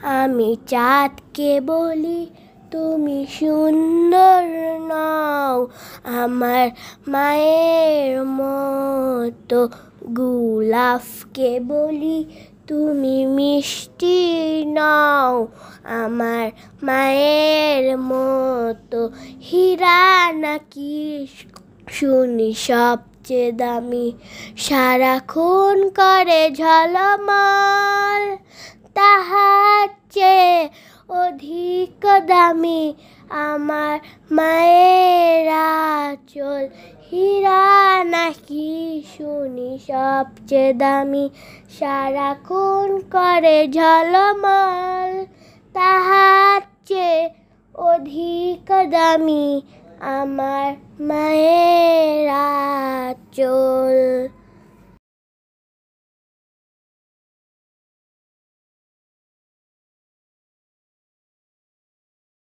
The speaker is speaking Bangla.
আমি চাঁদকে বলি তুমি সুন্দর নও, আমার মায়ের মতো গোলাপকে বলি তুমি মিষ্টি নও, আমার মায়ের মতো হীরা নাকি শুনি সবচেয়ে দামি, সারাক্ষণ করে ঝলমল, তাহার চেয়ে অধিক দামি আমার মায়ের আঁচল, হীরা নাকি শুনি সবচেয়ে দামি, সারাক্ষণ করে ঝলমল, তাহার চেয়ে অধিক দামি আমার মায়ের আঁচল।